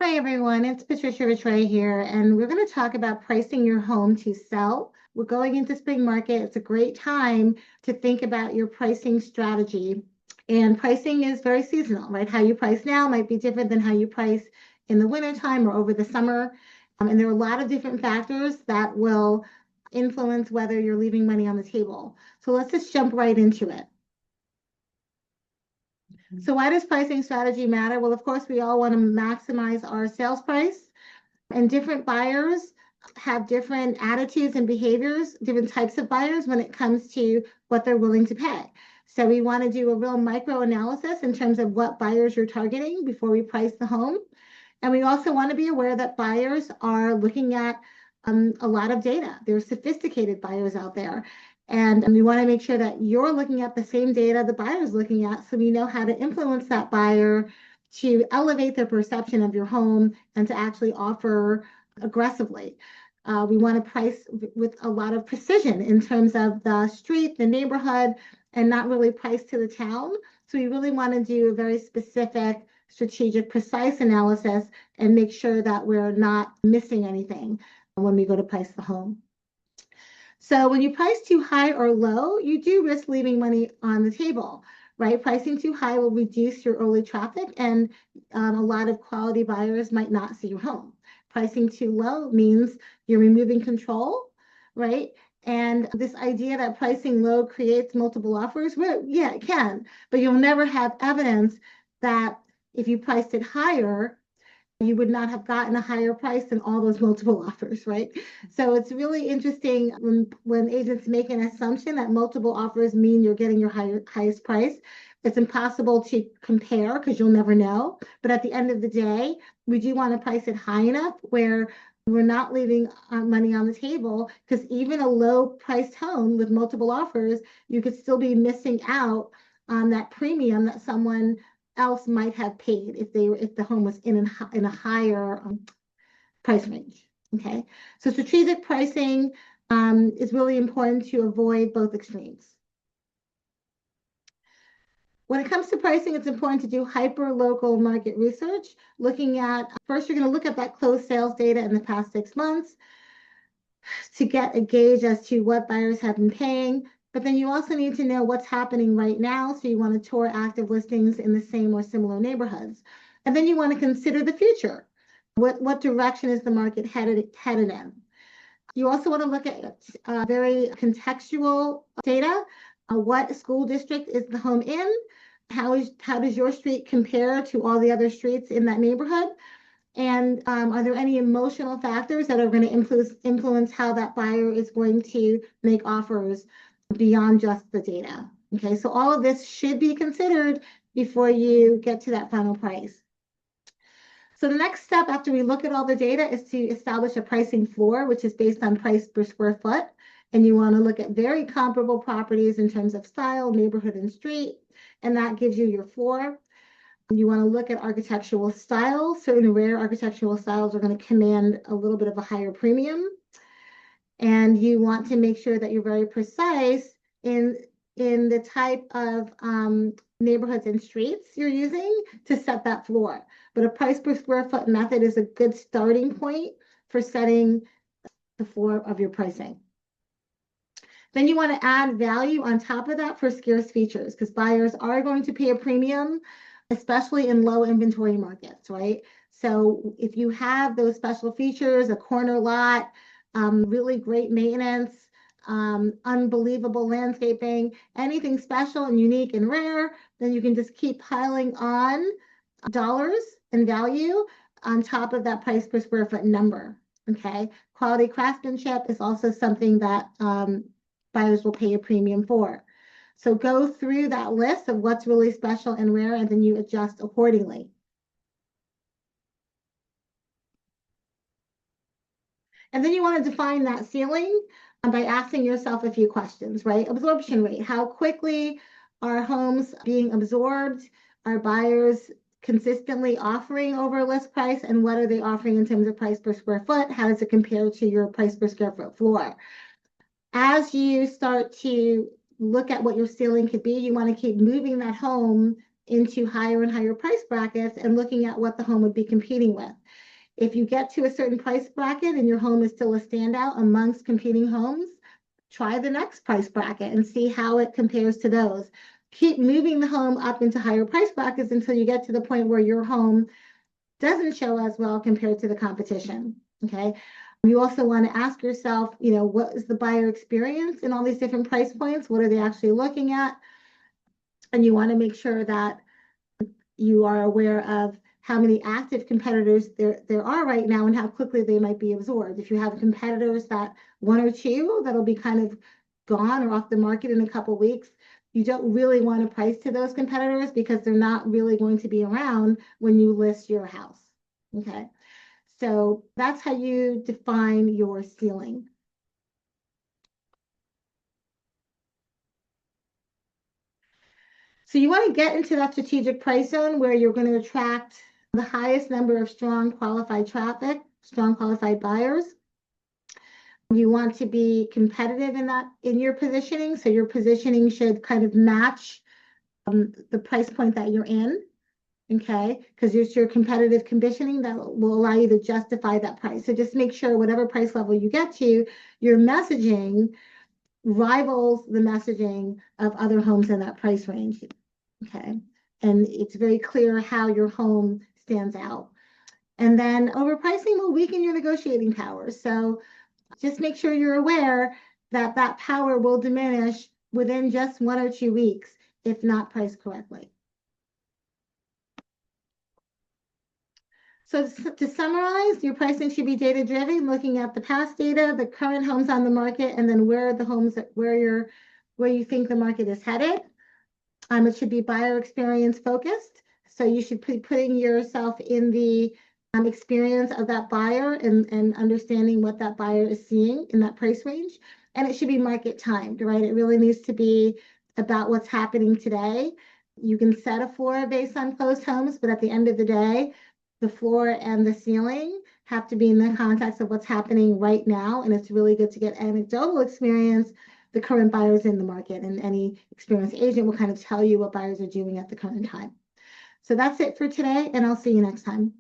Hi everyone, it's Patricia Rattray here, and we're going to talk about pricing your home to sell. We're going into spring market. It's a great time to think about your pricing strategy. And pricing is very seasonal, right? How you price now might be different than how you price in the wintertime or over the summer. And there are a lot of different factors that will influence whether you're leaving money on the table. So let's just jump right into it. So why does pricing strategy matter? Well, of course, we all want to maximize our sales price. And different buyers have different attitudes and behaviors, different types of buyers when it comes to what they're willing to pay. So we want to do a real micro analysis in terms of what buyers you're targeting before we price the home. And we also want to be aware that buyers are looking at a lot of data. There's sophisticated buyers out there. And we want to make sure that you're looking at the same data the buyer's looking at so we know how to influence that buyer to elevate their perception of your home and to actually offer aggressively. We want to price with a lot of precision in terms of the street, the neighborhood, and not really price to the town. So we really want to do a very specific, strategic, precise analysis and make sure that we're not missing anything when we go to price the home. So when you price too high or low, you do risk leaving money on the table, right? Pricing too high will reduce your early traffic, and a lot of quality buyers might not see your home. Pricing too low means you're removing control, right? And this idea that pricing low creates multiple offers, well, yeah, it can, but you'll never have evidence that if you priced it higher, you would not have gotten a higher price than all those multiple offers, right? So it's really interesting when agents make an assumption that multiple offers mean you're getting your highest price. It's impossible to compare because you'll never know. But at the end of the day, we do want to price it high enough where we're not leaving money on the table, because even a low priced home with multiple offers, you could still be missing out on that premium that someone else might have paid if the home was in a higher price range. Okay, so strategic pricing is really important to avoid both extremes. When it comes to pricing, it's important to do hyper local market research. Looking at first, you're going to look at that closed sales data in the past 6 months to get a gauge as to what buyers have been paying. But then you also need to know what's happening right now. So you want to tour active listings in the same or similar neighborhoods. And then you want to consider the future. What direction is the market headed in? You also want to look at very contextual data. What school district is the home in? How does your street compare to all the other streets in that neighborhood? And are there any emotional factors that are going to influence how that buyer is going to make offers beyond just the data? Okay, so all of this should be considered before you get to that final price. So the next step after we look at all the data is to establish a pricing floor, which is based on price per square foot. And you want to look at very comparable properties in terms of style, neighborhood, and street. And that gives you your floor. You want to look at architectural styles. Certain rare architectural styles are going to command a little bit of a higher premium. And you want to make sure that you're very precise in the type of neighborhoods and streets you're using to set that floor. But a price per square foot method is a good starting point for setting the floor of your pricing. Then you want to add value on top of that for scarce features, because buyers are going to pay a premium, especially in low inventory markets, right? So if you have those special features, a corner lot, really great maintenance, unbelievable landscaping, anything special and unique and rare, then you can just keep piling on dollars and value on top of that price per square foot number. Okay, quality craftsmanship is also something that buyers will pay a premium for. So go through that list of what's really special and rare, and then you adjust accordingly. And then you want to define that ceiling by asking yourself a few questions, right? Absorption rate. How quickly are homes being absorbed? Are buyers consistently offering over list price? And what are they offering in terms of price per square foot? How does it compare to your price per square foot floor? As you start to look at what your ceiling could be, you want to keep moving that home into higher and higher price brackets and looking at what the home would be competing with. If you get to a certain price bracket and your home is still a standout amongst competing homes, try the next price bracket and see how it compares to those. Keep moving the home up into higher price brackets until you get to the point where your home doesn't show as well compared to the competition. Okay. You also want to ask yourself, what is the buyer experience in all these different price points? What are they actually looking at? And you want to make sure that you are aware of how many active competitors there are right now and how quickly they might be absorbed. If you have competitors that one or two that'll be kind of gone or off the market in a couple of weeks, you don't really want to price to those competitors because they're not really going to be around when you list your house. Okay. So that's how you define your ceiling. So you want to get into that strategic price zone where you're going to attract the highest number of strong qualified traffic, strong qualified buyers. You want to be competitive in your positioning. So your positioning should kind of match the price point that you're in. Okay, because it's your competitive conditioning that will allow you to justify that price. So just make sure whatever price level you get to, your messaging rivals the messaging of other homes in that price range. Okay, and it's very clear how your home stands out. And then overpricing will weaken your negotiating power. So just make sure you're aware that that power will diminish within just 1 or 2 weeks if not priced correctly. So to summarize, your pricing should be data driven, looking at the past data, the current homes on the market, and then where you think the market is headed. It should be buyer experience focused. So you should be putting yourself in the experience of that buyer and understanding what that buyer is seeing in that price range. And it should be market timed, right? It really needs to be about what's happening today. You can set a floor based on closed homes, but at the end of the day, the floor and the ceiling have to be in the context of what's happening right now. And it's really good to get anecdotal experience, the current buyers in the market, and any experienced agent will kind of tell you what buyers are doing at the current time. So that's it for today, and I'll see you next time.